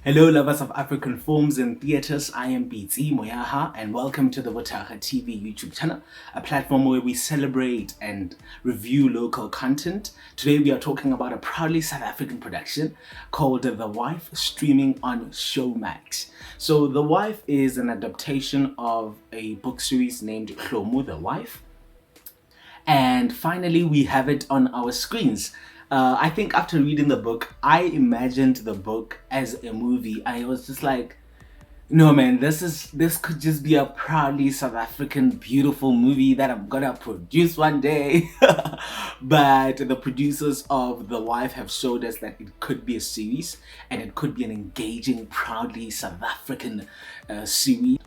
Hello, lovers of African films and theatres. I am BT Moyaha, and welcome to the bothakgatv YouTube channel, a platform where we celebrate and review local content. Today, we are talking about a proudly South African production called The Wife, streaming on Showmax. So, The Wife is an adaptation of a book series named Hlomu, The Wife. And finally, we have it on our screens. I think after reading the book, I imagined the book as a movie. I was just like, no man, this could just be a proudly South African beautiful movie that I'm gonna produce one day. But the producers of The Wife have showed us that it could be a series, and it could be an engaging, proudly South African series.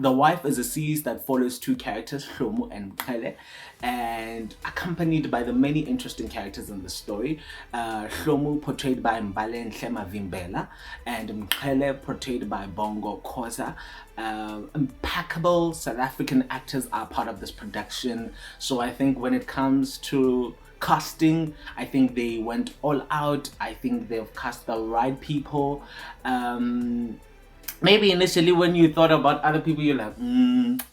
The Wife is a series that follows two characters, Hlomu and Mqele, and accompanied by the many interesting characters in the story. Hlomu, portrayed by Mbalenhle Mavimbela, and Mqele, portrayed by Bongo Khoza. Impeccable South African actors are part of this production. So I think when it comes to casting, I think they went all out. I think they've cast the right people. Maybe initially when you thought about other people, you're like,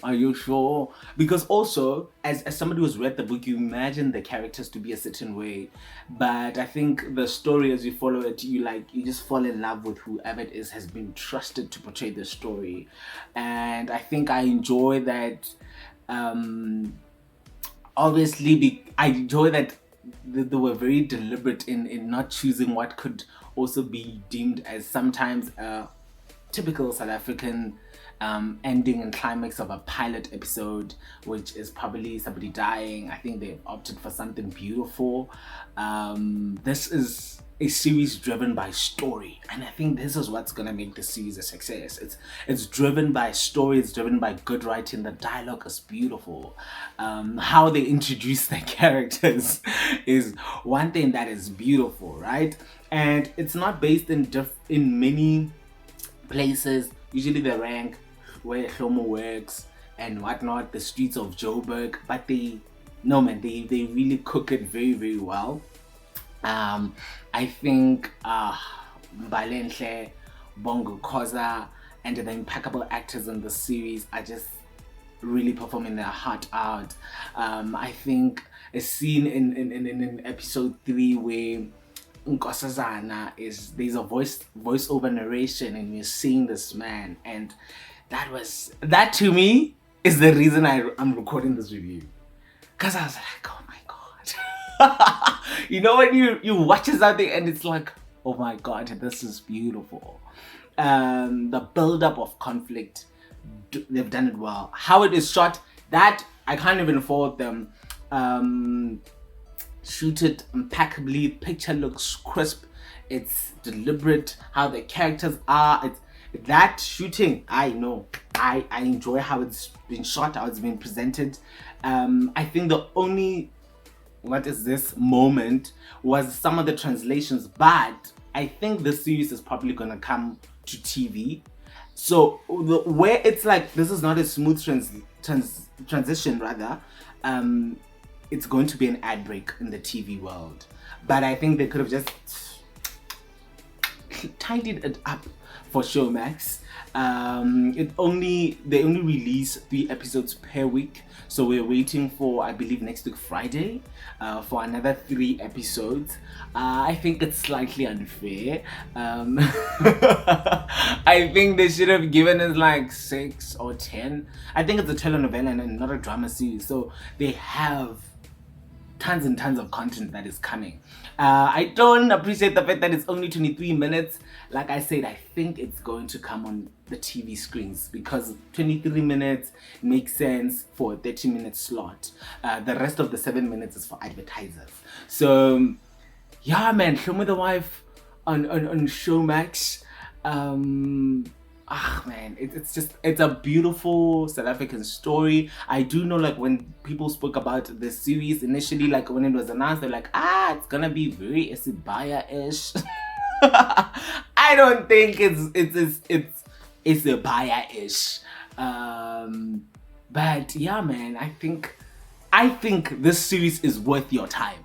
are you sure? Because also, as somebody who's read the book, you imagine the characters to be a certain way. But I think the story, as you follow it, you just fall in love with whoever it is has been trusted to portray the story. And I think I enjoy that. Obviously, I enjoy that they were very deliberate in not choosing what could also be deemed as sometimes typical South African ending and climax of a pilot episode, which is probably somebody dying. I think they've opted for something beautiful. This is a series driven by story, and I think this is what's gonna make the series a success. It's driven by story, it's driven by good writing, the dialogue is beautiful. How they introduce their characters is one thing that is beautiful, right? And it's not based in many places. Usually the rank where Hlomu works and whatnot, the streets of Joburg, but they really cook it very, very well. I think Mbalenhle, Bongo Khoza, and the impeccable actors in the series are just really performing their heart out. I think a scene in episode 3 where there's a voiceover narration and you're seeing this man, and that to me is the reason I'm recording this review, because I was like, oh my god. You know, when you watch something and it's like, oh my god, this is beautiful. The build-up of conflict, they've done it well. How it is shot, that I can't even fault them. Shoot it impeccably, picture looks crisp, it's deliberate how the characters are. That shooting, I know, I enjoy how it's been shot, how it's been presented. I think the only moment was some of the translations, but I think the series is probably gonna come to TV. So where it's like, this is not a smooth transition rather, it's going to be an ad break in the TV world. But I think they could have just tidied it up for Showmax. They only release 3 episodes per week, so we're waiting for, I believe, next week Friday for another 3 episodes. I think it's slightly unfair. I think they should have given us like 6 or 10. I think it's a telenovela and not a drama series, so they have tons and tons of content that is coming. I don't appreciate the fact that it's only 23 minutes. Like I said, I think it's going to come on the TV screens because 23 minutes makes sense for a 30-minute slot. The rest of the 7 minutes is for advertisers. So yeah, man, Hlomu the Wife on Showmax. Man, it's a beautiful South African story. I do know, like, when people spoke about the series initially, like when it was announced, they're like, it's gonna be very Isibaya-ish. I don't think it's Isibaya-ish. But yeah, man, I think this series is worth your time.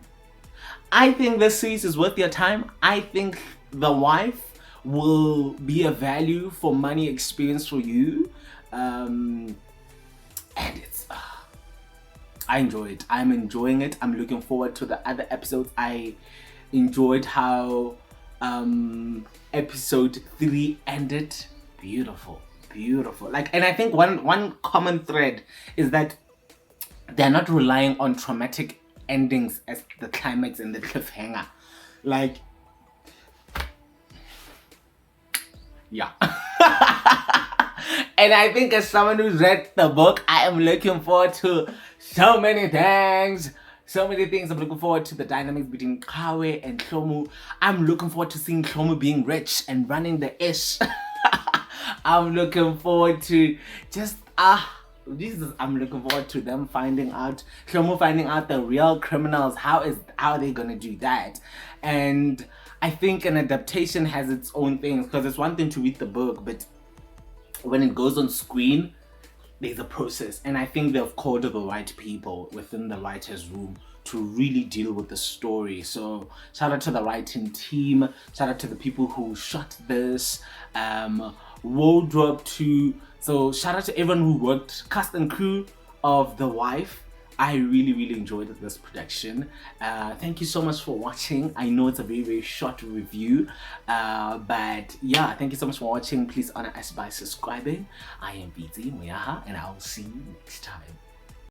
I think The Wife will be a value for money experience for you. And it's I enjoy it. I'm enjoying it. I'm looking forward to the other episodes. I enjoyed how episode 3 ended. Beautiful. Like, and I think one common thread is that they're not relying on traumatic endings as the climax and the cliffhanger. Like, yeah. And I think as someone who's read the book, I am looking forward to so many things. I'm looking forward to the dynamics between Kawe and Hlomu. I'm looking forward to seeing Hlomu being rich and running the ish. I'm looking forward to just I'm looking forward to them finding out, Hlomu finding out the real criminals. How are they gonna do that? And I think an adaptation has its own things, because it's one thing to read the book, but when it goes on screen, there's a process, and I think they've called the right people within the writer's room to really deal with the story. So shout out to the writing team, shout out to the people who shot this, wardrobe too. So shout out to everyone who worked, cast and crew of The Wife. I really enjoyed this production. Thank you so much for watching. I know it's a very short review, but yeah, thank you so much for watching. Please honor us by subscribing. I am BT Moyaha, and I'll see you next time.